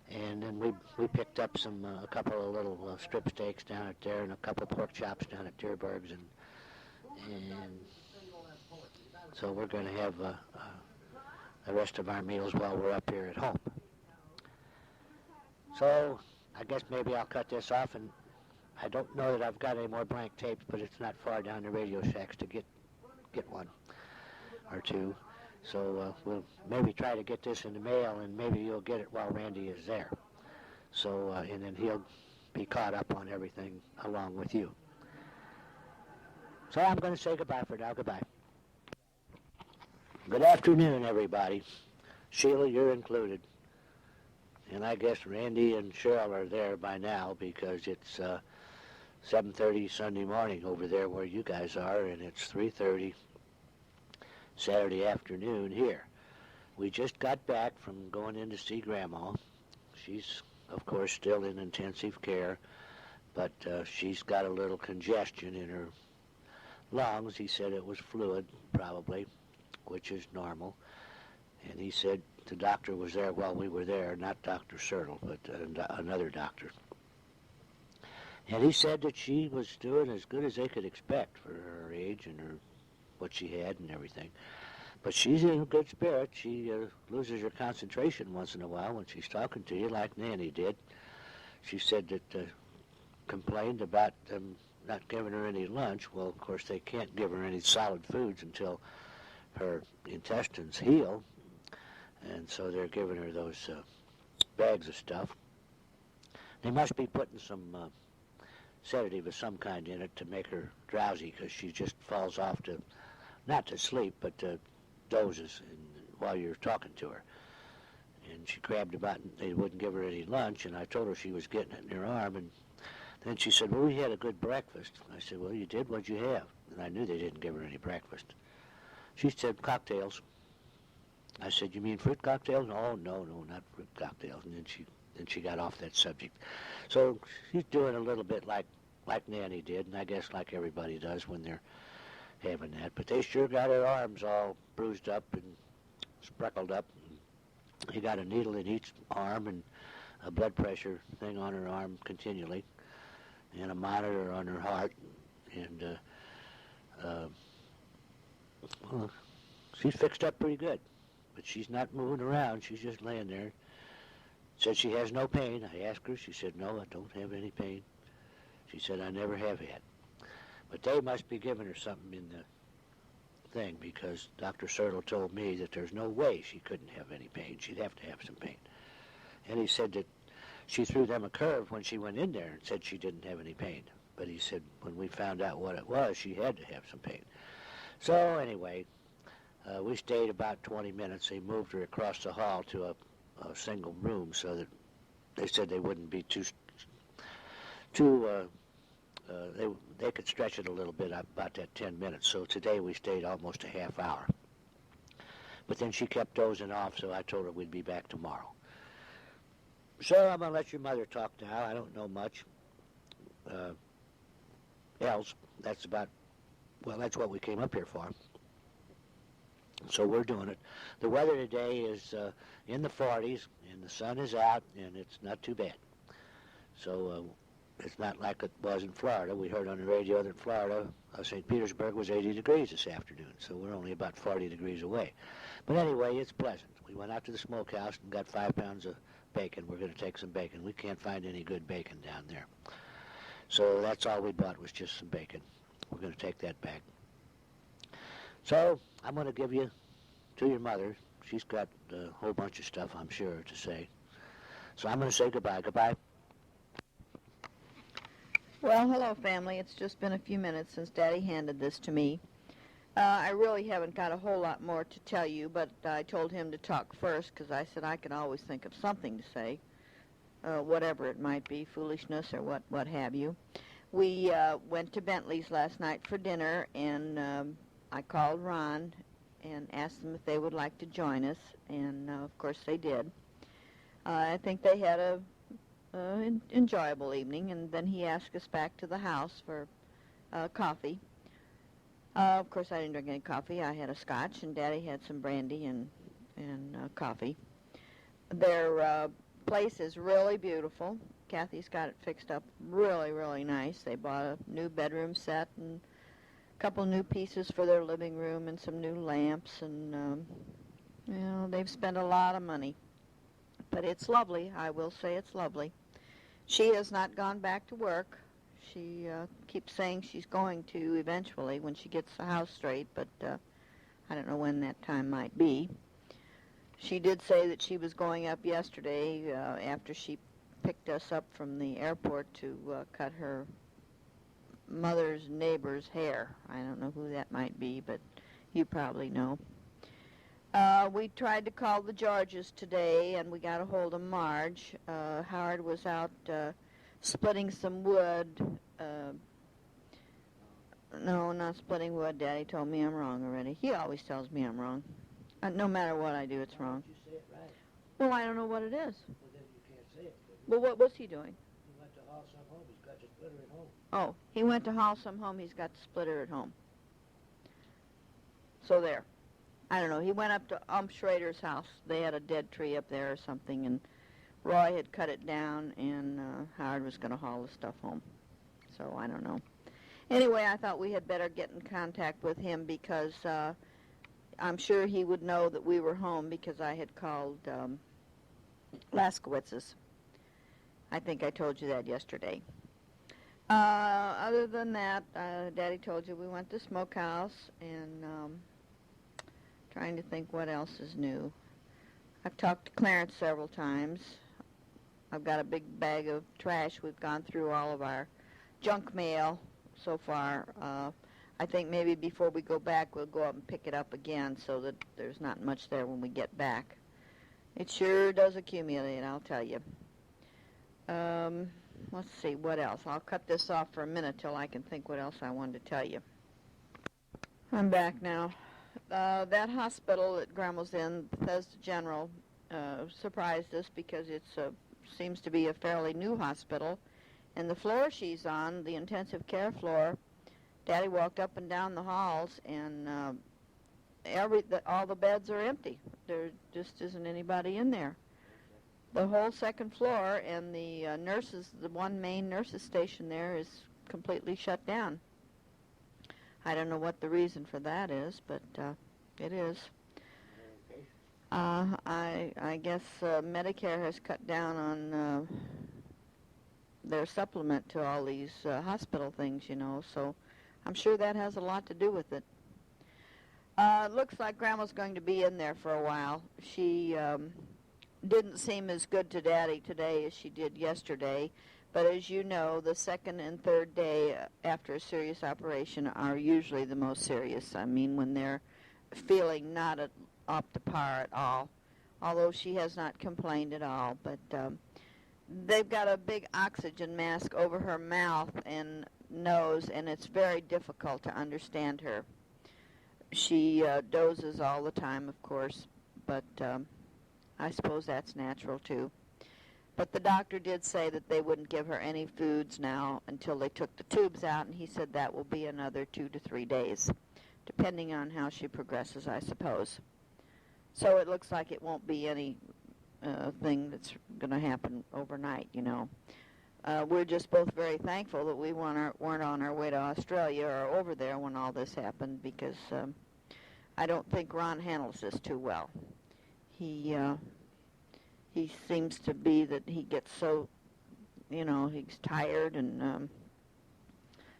And then we picked up a couple of little strip steaks down at there and a couple of pork chops down at Dierberg's, and so we're going to have the rest of our meals while we're up here at home. So I guess maybe I'll cut this off, and I don't know that I've got any more blank tapes, but it's not far down the Radio Shacks to get one or two. So we'll maybe try to get this in the mail, and maybe you'll get it while Randy is there. So, and then he'll be caught up on everything along with you. So I'm going to say goodbye for now. Goodbye. Good afternoon, everybody. Sheila, you're included. And I guess Randy and Cheryl are there by now because it's 7:30 Sunday morning over there where you guys are, and it's 3:30 Saturday afternoon here. We just got back from going in to see Grandma. She's, of course, still in intensive care, but she's got a little congestion in her lungs. He said it was fluid, probably, which is normal. And he said the doctor was there while we were there, not Dr. Sertle, but another doctor. And he said that she was doing as good as they could expect for her age and what she had and everything. But she's in good spirit. She loses her concentration once in a while when she's talking to you, like Nanny did. She said that complained about them not giving her any lunch. Well, of course, they can't give her any solid foods until her intestines heal. And so they're giving her those bags of stuff. They must be putting some sedative of some kind in it to make her drowsy, because she just falls off to, not to sleep, but dozes while you're talking to her. And she grabbed about, they wouldn't give her any lunch, and I told her she was getting it in her arm, and then she said, well, we had a good breakfast. I said, well, you did? What'd you have? And I knew they didn't give her any breakfast. She said, cocktails. I said, you mean fruit cocktails? Oh, no, not fruit cocktails. And then she got off that subject. So she's doing a little bit like Nanny did, and I guess like everybody does when they're having that. But they sure got her arms all bruised up and spreckled up. He got a needle in each arm and a blood pressure thing on her arm continually, and a monitor on her heart. And well, she's fixed up pretty good, but she's not moving around. She's just laying there. Said she has no pain. I asked her. She said, no, I don't have any pain. She said, I never have had. But they must be giving her something in the thing, because Dr. Sertle told me that there's no way she couldn't have any pain. She'd have to have some pain. And he said that she threw them a curve when she went in there and said she didn't have any pain. But he said when we found out what it was, she had to have some pain. So anyway, we stayed about 20 minutes. They moved her across the hall to a single room so that they said they wouldn't be they could stretch it a little bit, about that 10 minutes. So today we stayed almost a half hour. But then she kept dozing off, so I told her we'd be back tomorrow. So I'm going to let your mother talk now. I don't know much else. That's what we came up here for. So we're doing it. The weather today is in the 40s, and the sun is out, and it's not too bad. So it's not like it was in Florida. We heard on the radio that in Florida, St. Petersburg was 80 degrees this afternoon, so we're only about 40 degrees away. But anyway, it's pleasant. We went out to the smokehouse and got 5 pounds of bacon. We're going to take some bacon. We can't find any good bacon down there. So that's all we bought, was just some bacon. We're going to take that back. So I'm going to give you to your mother. She's got a whole bunch of stuff, I'm sure, to say. So I'm going to say goodbye. Goodbye.
Well, hello, family. It's just been a few minutes since Daddy handed this to me. I really haven't got a whole lot more to tell you, but I told him to talk first because I said I can always think of something to say, whatever it might be, foolishness or what have you. We went to Bentley's last night for dinner, and I called Ron and asked them if they would like to join us, and of course they did. I think they had a enjoyable evening, and then he asked us back to the house for coffee. Of course, I didn't drink any coffee. I had a scotch, and Daddy had some brandy and coffee. Their place is really beautiful. Kathy's got it fixed up really, really nice. They bought a new bedroom set and a couple new pieces for their living room and some new lamps, and they've spent a lot of money. But it's lovely. I will say it's lovely. She has not gone back to work. She keeps saying she's going to eventually when she gets the house straight, but I don't know when that time might be. She did say that she was going up yesterday after she picked us up from the airport to cut her mother's neighbor's hair. I don't know who that might be, but you probably know. We tried to call the Georges today, and we got a hold of Marge. Howard was out splitting some wood. No, not splitting wood. Daddy told me I'm wrong already. He always tells me I'm wrong. No matter what I do, it's wrong.
You say it right.
Well, I don't know what it is.
Well, then you can't say it.
Well, what was he doing?
He went to haul some home. He's got the splitter at home.
Oh, he went to haul some home. He's got the splitter at home. So there. I don't know. He went up to Schrader's house. They had a dead tree up there or something, and Roy had cut it down, and Howard was going to haul the stuff home. So I don't know. Anyway, I thought we had better get in contact with him because I'm sure he would know that we were home because I had called Laskowitz's. I think I told you that yesterday. Other than that, Daddy told you we went to Smokehouse, and trying to think what else is new. I've talked to Clarence several times. I've got a big bag of trash. We've gone through all of our junk mail so far. I think maybe before we go back, we'll go up and pick it up again so that there's not much there when we get back. It sure does accumulate, I'll tell you. Let's see, what else? I'll cut this off for a minute till I can think what else I wanted to tell you. I'm back now. That hospital that Grandma's in, Bethesda General, surprised us because it seems to be a fairly new hospital. And the floor she's on, the intensive care floor, Daddy walked up and down the halls, and all the beds are empty. There just isn't anybody in there. The whole second floor and the the one main nurses station there is completely shut down. I don't know what the reason for that is, but it is. I guess Medicare has cut down on their supplement to all these hospital things, so I'm sure that has a lot to do with it. It looks like Grandma's going to be in there for a while. She didn't seem as good to Daddy today as she did yesterday, but as you know, the second and third day after a serious operation are usually the most serious. I mean, when they're feeling not up to par at all, although she has not complained at all, but they've got a big oxygen mask over her mouth and nose, and it's very difficult to understand her. She dozes all the time, of course, but I suppose that's natural, too. But the doctor did say that they wouldn't give her any foods now until they took the tubes out, and he said that will be another 2 to 3 days, depending on how she progresses, I suppose. So it looks like it won't be any thing that's going to happen overnight, We're just both very thankful that we weren't on our way to Australia or over there when all this happened, because I don't think Ron handles this too well. He seems to be that he gets so, he's tired, and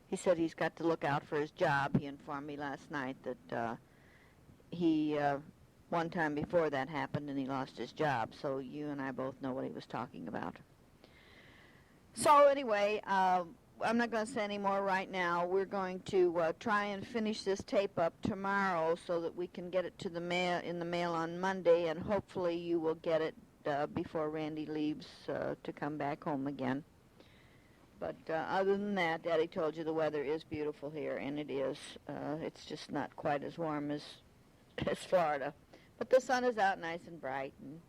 he said he's got to look out for his job. He informed me last night that he one time before that happened and he lost his job, so you and I both know what he was talking about. So anyway, I'm not going to say any more right now. We're going to try and finish this tape up tomorrow so that we can get it to the mail on Monday, and hopefully you will get it before Randy leaves to come back home again. But other than that, Daddy told you the weather is beautiful here, and it is. It's just not quite as warm as Florida. But the sun is out nice and bright, and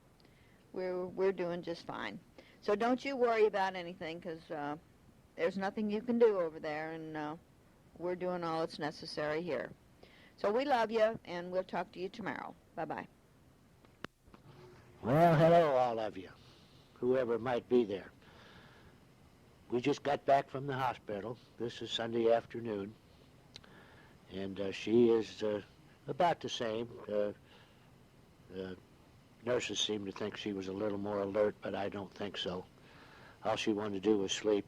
we're doing just fine. So don't you worry about anything, because there's nothing you can do over there, and we're doing all that's necessary here. So we love you, and we'll talk to you tomorrow. Bye-bye.
Well, hello, all of you, whoever might be there. We just got back from the hospital. This is Sunday afternoon, and she is about the same. The nurses seem to think she was a little more alert, but I don't think so. All she wanted to do was sleep.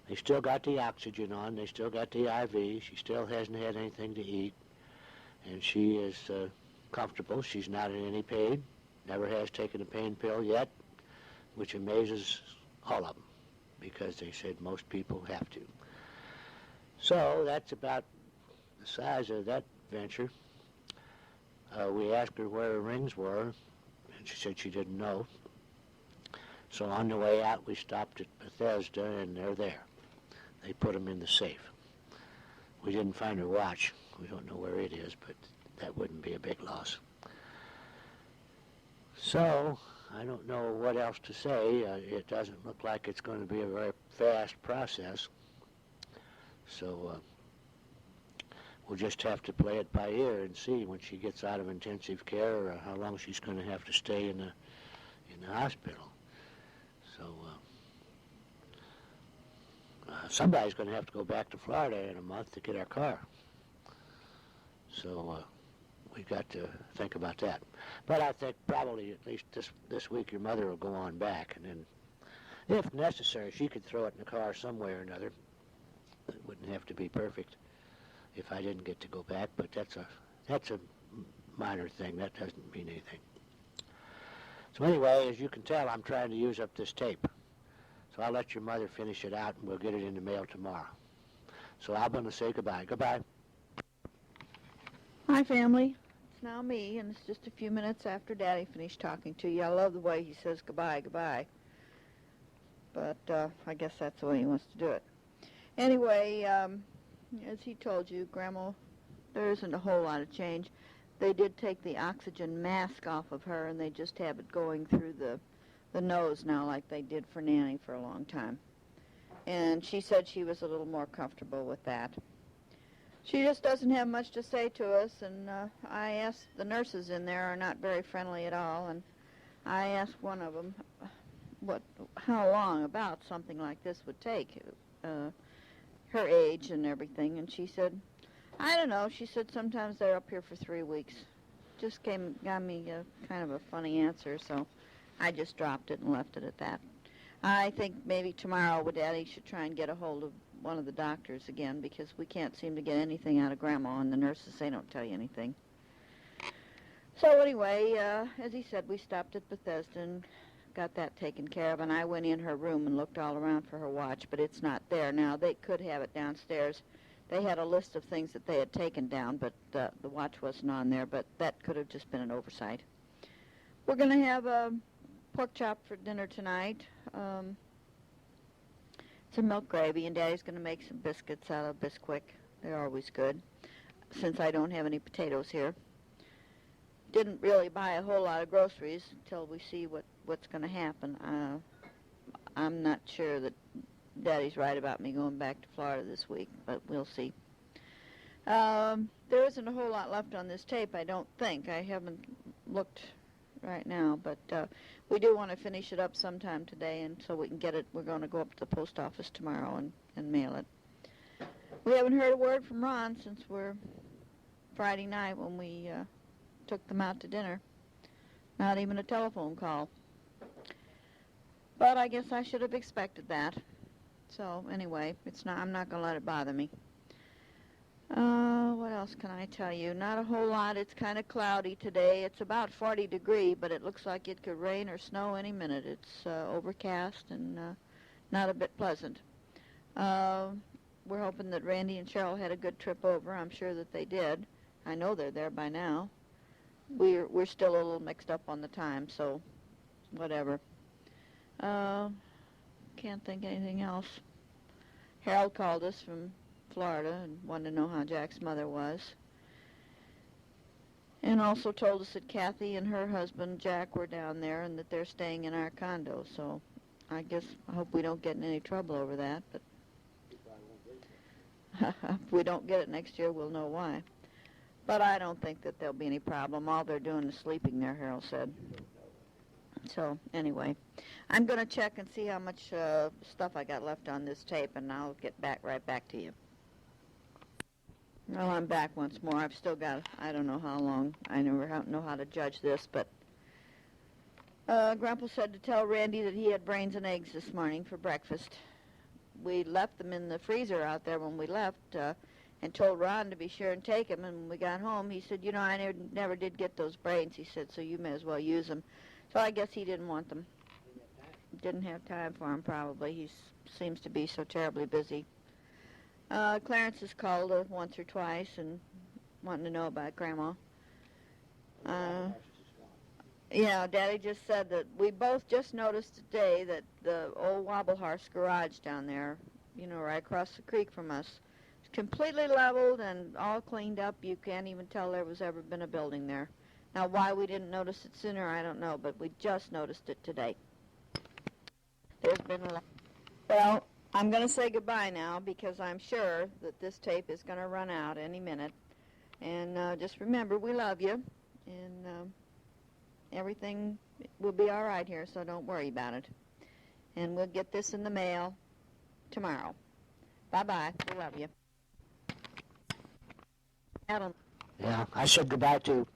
They still got the oxygen on. They still got the IV. She still hasn't had anything to eat, and she is comfortable. She's not in any pain. Never has taken a pain pill yet, which amazes all of them, because they said most people have to. So that's about the size of that venture. We asked her where her rings were, and she said she didn't know. So on the way out, we stopped at Bethesda, and they're there. They put them in the safe. We didn't find her watch. We don't know where it is, but that wouldn't be a big loss. So, I don't know what else to say. It doesn't look like it's going to be a very fast process. So, we'll just have to play it by ear and see when she gets out of intensive care how long she's going to have to stay in the hospital. So, somebody's going to have to go back to Florida in a month to get our car. So, we've got to think about that. But I think probably at least this week your mother will go on back, and then if necessary she could throw it in the car some way or another. It wouldn't have to be perfect if I didn't get to go back, but that's a minor thing. That doesn't mean anything. So anyway, as you can tell, I'm trying to use up this tape. So I'll let your mother finish it out, and we'll get it in the mail tomorrow. So I'm going to say goodbye. Goodbye.
Hi, family. It's now me, and it's just a few minutes after Daddy finished talking to you. I love the way he says goodbye, goodbye. But I guess that's the way he wants to do it. Anyway, as he told you, Grandma, there isn't a whole lot of change. They did take the oxygen mask off of her, and they just have it going through the nose now like they did for Nanny for a long time. And she said she was a little more comfortable with that. She just doesn't have much to say to us, and I asked, the nurses in there are not very friendly at all, and I asked one of them how long about something like this would take, her age and everything, and she said, I don't know. She said sometimes they're up here for 3 weeks. Just got me kind of a funny answer, so I just dropped it and left it at that. I think maybe tomorrow Daddy should try and get a hold of one of the doctors again, because we can't seem to get anything out of Grandma, and the nurses, they don't tell you anything. So anyway, as he said, we stopped at Bethesda and got that taken care of, and I went in her room and looked all around for her watch, but it's not there now. They could have it downstairs. They had a list of things that they had taken down, but the watch wasn't on there, but that could have just been an oversight. We're going to have a pork chop for dinner tonight. Some milk gravy, and Daddy's going to make some biscuits out of Bisquick. They're always good, since I don't have any potatoes here. Didn't really buy a whole lot of groceries until we see what's going to happen. I'm not sure that Daddy's right about me going back to Florida this week, but we'll see. There isn't a whole lot left on this tape, I don't think. I haven't looked right now, but we do want to finish it up sometime today, and so we can get it. We're going to go up to the post office tomorrow and mail it. We haven't heard a word from Ron since we're Friday night when we took them out to dinner. Not even a telephone call. But I guess I should have expected that. So anyway, I'm not going to let it bother me. What else can I tell you? Not a whole lot. It's kind of cloudy today. It's about 40 degrees, but it looks like it could rain or snow any minute. It's overcast and not a bit pleasant. We're hoping that Randy and Cheryl had a good trip over. I'm sure that they did. I know they're there by now. We're still a little mixed up on the time, so whatever. Can't think anything else. Harold called us from Florida and wanted to know how Jack's mother was. And also told us that Kathy and her husband Jack were down there and that they're staying in our condo. So I hope we don't get in any trouble over that. But if we don't get it next year, we'll know why. But I don't think that there'll be any problem. All they're doing is sleeping there, Harold said. So anyway, I'm going to check and see how much stuff I got left on this tape, and I'll get right back to you. Well, I'm back once more. I've still got, I don't know how long. I never know how to judge this, but Grandpa said to tell Randy that he had brains and eggs this morning for breakfast. We left them in the freezer out there when we left and told Ron to be sure and take them, and when we got home, he said, I never did get those brains, he said, so you may as well use them. So I guess he didn't want them. Didn't have time for him, probably. He seems to be so terribly busy. Clarence has called once or twice and wanting to know about Grandma. Yeah, Daddy just said that we both just noticed today that the old Wobble Horse garage down there, you know, right across the creek from us, is completely leveled and all cleaned up. You can't even tell there was ever been a building there. Now, why we didn't notice it sooner, I don't know, but we just noticed it today. There's been a lot. Well, I'm going to say goodbye now because I'm sure that this tape is going to run out any minute. And just remember, we love you, and everything will be all right here, so don't worry about it. And we'll get this in the mail tomorrow. Bye-bye. We love you. Adam.
Yeah, I said goodbye to